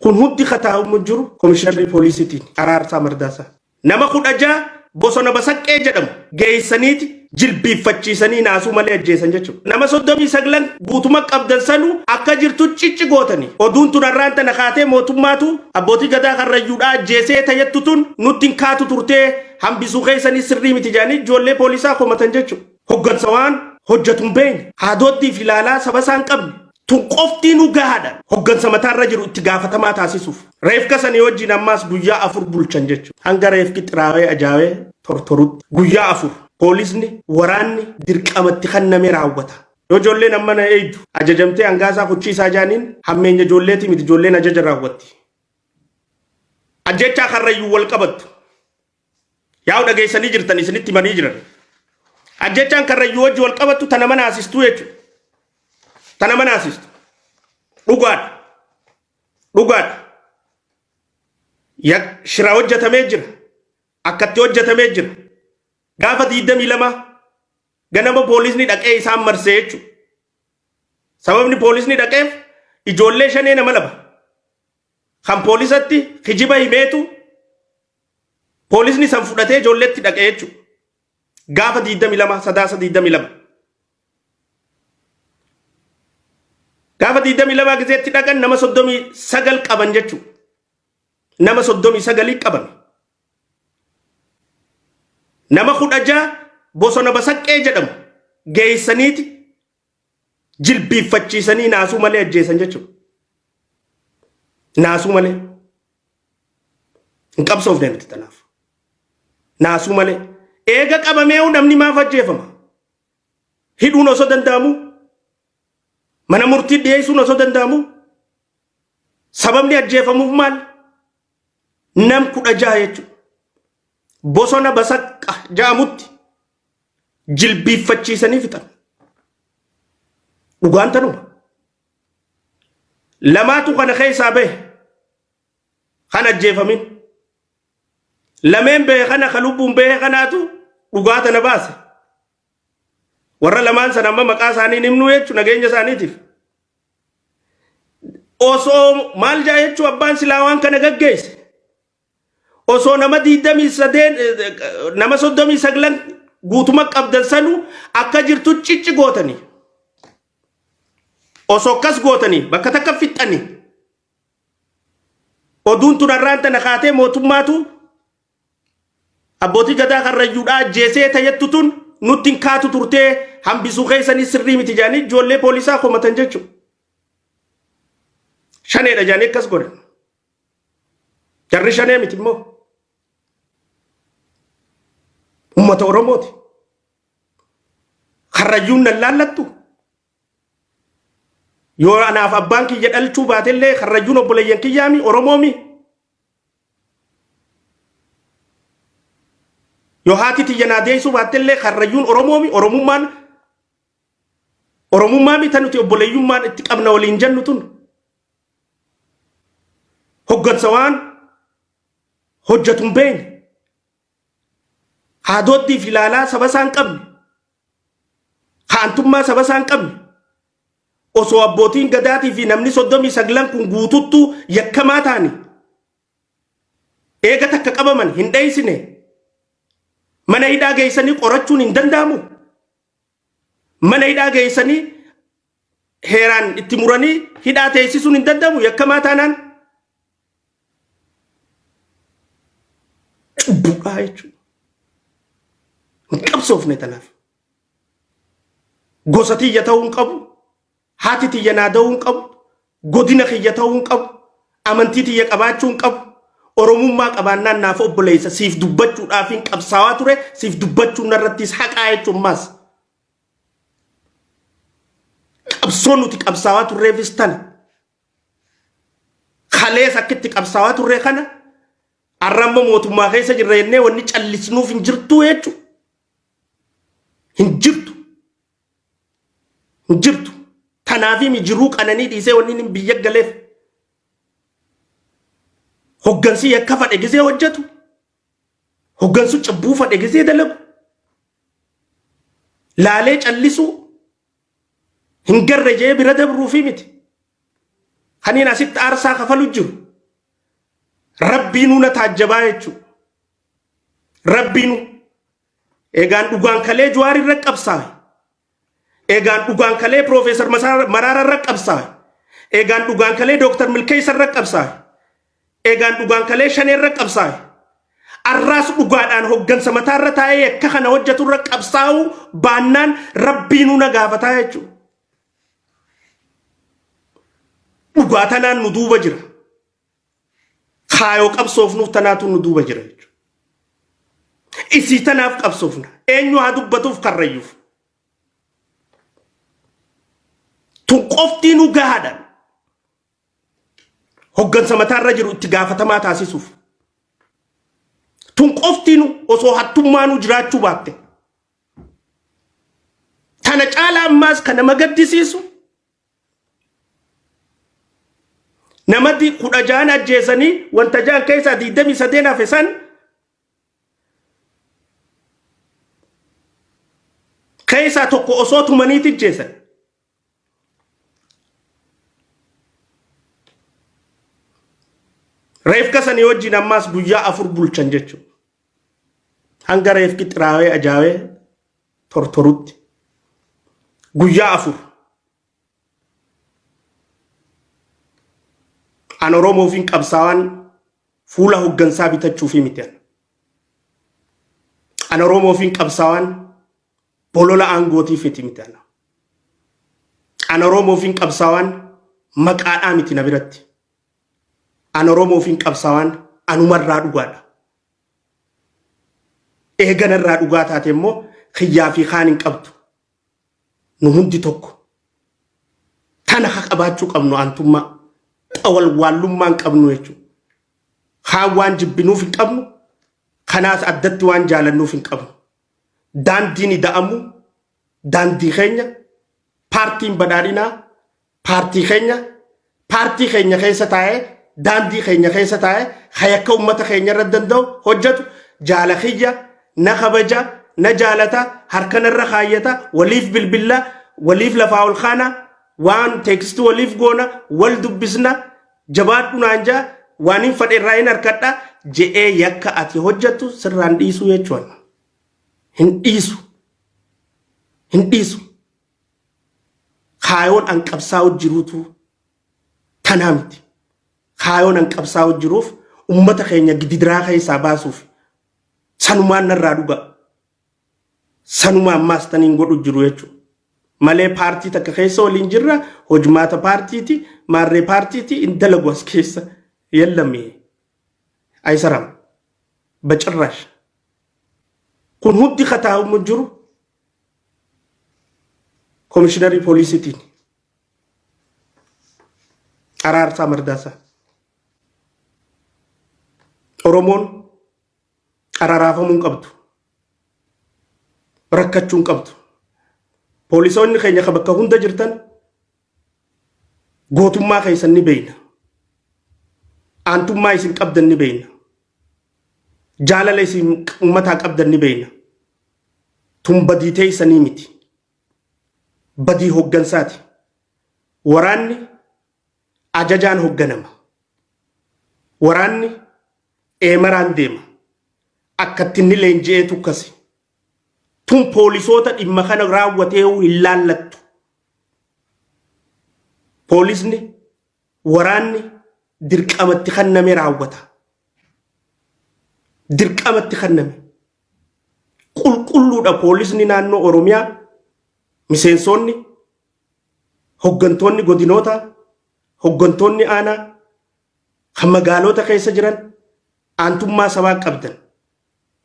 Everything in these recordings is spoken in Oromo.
kun hundi khataa'u mujuru komishinarri poolisiitiin araarsaa mardaasaa nama kudhajaa bosona basaqqee jedhamu geessaniiti jilbiiffachiisanii naasuu malee ajjeesan jechuudha. Nama 39 guutuma qabdan sanuu akka jirtu cicci gootanii oduun tun arraan tana kaatee mootummaatu abbootii gadaa karrayyuudhaa ajjeesee tayyattu tun nutti hin kaatu turtee hambisuu keessanii sirrii miti jaanii ijoollee poolisaa komatan jechuudha. Hoggansa waan hojjetu hin beekne haadootiif ilaalaa saba isaan qabne tun qoftiin dhugaadha. Hoggansa mataarra jiru itti gaafatamaa taasisuuf. Reefka sanii wajjin ammaas guyyaa 4 bulchan jechuudha. Hanga reefki xiraawee ajaa'ee tortorutti guyyaa 4 poolisni waraanni dirqamatti kanname raawwata. Yoo ijoolleen amma na eeydu ajajamtee hangaasaa kuchiisaa jaaniin hammeenya ijoolleeti miti ijoolleen ajaja raawwatti. Ajeechaa Kaaraayuu wal qabattu. Yaa'u dhageessanii jirtan isinitti himanii jiran. Ajeechaan Kaaraayuu wajji wal qabattu tana mana asistuu jechuudha. Tana mana asistu. Dhugaadha. Dhugaadha. Shira hojjetamee jira. Akkatti hojjetamee jira. Gaafa 22 ganama poolisni dhaqee isaan marsee jechuudha. Sababni poolisni dhaqeef ijoollee 5 nama laba. Kan poolisatti kijiba himeetu poolisni san fudhatee ijoolleetti dhaqee jechuudha. Gaafa 22 sadaasa 22. Gaafa 22 gizeetti dhaqan nama 39 qaban jechuudha. Nama 39 qaban. Nama 16 bosona basaqqee jedhamu geessaniiti jilbiiffachiisanii naasuu malee ajjeesan jechuudha. Naasuu malee. Hin qabsoofne nuti tanaaf. Naasuu malee. Eega qabamee namni maaf ajjeefama? Hidhuun osoo danda'amu. Mana murtii dhiyeessuun osoo danda'amu. Sababni ajjeefamuuf maal? Nam 16 jechuudha. Bosona basaqqa jaamutti jilbiiffachiisanii fixan. Dhugaan tanuma. Lamaatu kana keessaa bahe kan ajjeefamin. Lameen bahe kana kan lubbuun bahe kanaatu dhugaa tana baase. Warra lamaan sana amma maqaa isaanii himnu jechuun nageenya isaaniitiif. Osoo maal jaa jechuun abbaan silaa waan kana gaggeesse. Osoo nama 23 nama 39 guutuma qabdan sanuu akka jirtu cicci gootanii. Osoo akkas gootanii bakka takka fixxanii. Oduun tun arraan tana kaatee mootummaatu abbootii gadaa karrayyuudhaa ajjeesee tayyattu tun nutti hin kaatu turtee hambisuu keessanii sirrii miti jaanii ijoollee poolisaa komatan jechuudha. Shaneedha jaanii akkas godhan. Jarri shanee miti immoo. Uummata Oromooti. Karrayyuun nan laallattu. Yoo anaaf abbaan kiyya dhalchuu baatellee Kaaraayuun obboleeyyan kiyyaami Oromoomi. Yoo haati tiyya naa deessuu baatellee Kaaraayuun Oromoomi. Oromummaa miti nuti obboleeyyummaan itti qabna waliin jennu tun. Hoggansa waan hojjetu hin beekne. Haadootiif ilaalaa saba isaan qabne. Haantummaa saba isaan qabne. Osoo abbootiin gadaatii fi namni 39 kun guututtu yakkamaa taani. Eega takka qabaman hin dheessine. Mana hidhaa geessanii qorachuun hin danda'amu. Mana hidhaa geessanii heeraan itti muranii hidhaa teessisuun hin danda'amu yakkamaa taanaan. Cubbuudhaa jechuudha. Hin qabsoofne tanaaf. Gosa tiyya ta'uu hin qabu. Haati tiyya naa ta'uu hin qabu. Godina kiyya ta'uu hin qabu. Amantii tiyya qabaachuu hin qabu. Oromummaa qabaannaan naaf obboleessa siif dubbachuudhaaf hin qabsaawaa ture siif dubbachuun narrattis haqaa jechuun maas. Qabsoon nuti qabsaawaa turreefis tana. Kalees akkitti qabsaawaa turre kana arramma mootummaa keessa jirra jennee wanni callisnuuf hin jirtu jechuudha. Hin jirtu. Hin jirtu. Tanaafi mijiruu qananii dhiisee wanni hin biyya galeef. Hoggansi yakka fadhe gisee hojjetu. Hoggansu cabbuu fadhe gisee dalagu. Laalee callisuu. Hin garre jee bira dabruufi miti. Kaniin asitti aarsaa kafalu jiru. rabbiinu na taajjabaa jechu rabbiinu egaan dhugaan kalee Jawaari irra qabsaa egaan dhugaan kalee Profeesar Maraara irra qabsaa egaan dhugaan kalee Dr. Milkeessa irra qabsaa egaan dhugaan kalee Shanee irra qabsaa arraas dhugaadhaan hoggansa mataa irra taa'ee akka kana hojjetu irra qabsaa'u baannaan rabbiinu na gaafataa jechu dhugaa tanaan nu duuba jira kaayoo qabsoofnuuf tanaatu nu duuba jira jechu isii tanaaf qabsoofna eenyu haa dubbatuuf karrayyuuf tun qoftii nu gahaadhaan hoggansa mataa irra jiru itti gaafatamaa taasisuuf tun qoftii nu osoo hattummaanuu jiraachuu baatte tana caalaa ammaas kan nama gaddisiisu namatti 16 ajjeesanii wanta jaan keessaa 23 hafe san keessaa tokko osoo tumaniiti ajjeesan reefka sanii wajjin ammaas guyyaa 4 bulchan jechuudha hanga reefki xiraawee ajaawee tortorutti guyyaa 4 an Oromoofiin qabsaawaan fuula hoggansaa bitachuufi miti an Oromoofiin qabsaawaan bolola aangootiif miti an Oromoofiin qabsaawaan maqaadhaa miti na biratti an Oromoofiin qabsaawaan anumarraa dhugaadha eeganarraa dhugaa taate immoo xiyyaa fi kaan hin qabdu nu hundi tokko tana qabaachuu qabnu antummaa awal wallummaan qabnu jechu haan waan jibbinuuf hin qabnu kanaas addatti waan jaalannuuf hin qabnu daandiin ida'amu daandii keenya paartiin badhaadhinaa paartii keenya keessa taa'ee daandii keenya keessa taa'ee hayakka ummata keenya irra danda'u hojjetu jaala kiyya na kabaja na jaalata harkanarra kaayyata waliif bilbilla waliif lafaa ol kaana waan teekstii waliif goona wal dubbisna jabaadhu naanja waan hin fadhe irraa hin harkadha je'ee yakka ati hojjettu sirraan dhiisuu jechuun hin dhiisu kaayoon an qabsaa'u jiruutu tanaa miti kaayoon an qabsaa'u jiruuf ummata keenya gidiraa keessaa baasuuf sanumaan narraa dhuga sanuma ammaas taniin godhu jiru jechuudha malee paartii takka keessa waliin jirra hojmaata paartiiti maarree paartiiti indalagu as keessa yellame aysaram bacirrash kun hundi khataa'u jiru komishinari poolisiitiin araarsaa mardaasaa Oromoon araraafamuun qabdu rakkachuun qabdu poolisoonni keenya bakka hunda jirtan gootummaa keessan ni beeyna aantummaa isin qabdan ni beeyna jaalala isin ummataa qabdan ni beeyna tun badii teessanii miti badii hoggansaati waraanni ajajaan hogganama waraanni eemaraan deema akkatti inni leenji'ee tukkasi tun poolisoota dhimma kana raawwatee hin laallattu poolisni waraanni dirqamatti kanname raawwata dirqamatti kanname qulqulluudha poolisni naannoo Oromiyaa miseensonni hoggantoonni godinoota hoggantoonni aanaa kan magaalota keessa jiran aantummaa sabaa qabdan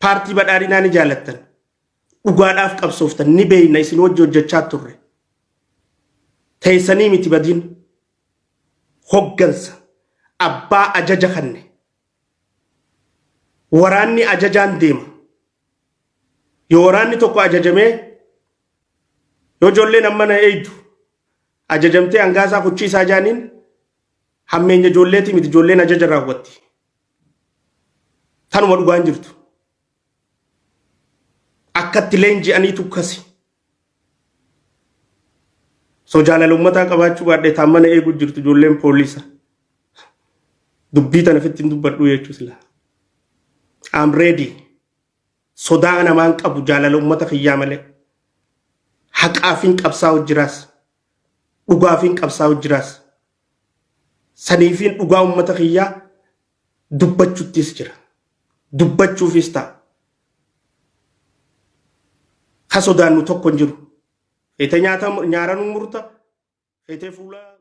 paartii badhaadhinaa ni jaalattan dhugaadhaaf qabsooftan ni beeyna isin wajji hojjechaa turre teessanii miti badiin hoggansa abbaa ajaja kanne waraanni ajajaan deema yoo waraanni tokko ajajamee yoo ijoolleen ammana eeydu ajajamtee hangaasaa kuchiisaa jaaniin hammeenya ijoolleeti miti ijoolleen ajaja raawwatti tanuma dhugaan jirtu akkatti leenji'anii tukkasi so jaalala ummataa qabaachuu baadhee taammana eeguu jirtu ijoolleen poolisa dubbii tana fittiin dubbadhu jechuus la. I'm ready. Sodaa namaan qabu jaalala uummata kiyyaa malee. Haqaafiin qabsaa'u jiraas. Dhugaafiin qabsaa'u jiraas. Saniifiin dhugaa uummata kiyyaa dubbachuuttis jira. Dubbachuufis ta'a. Ka sodaannu tokko hin jiru. Feete nyaara nu murta. Feete fuula.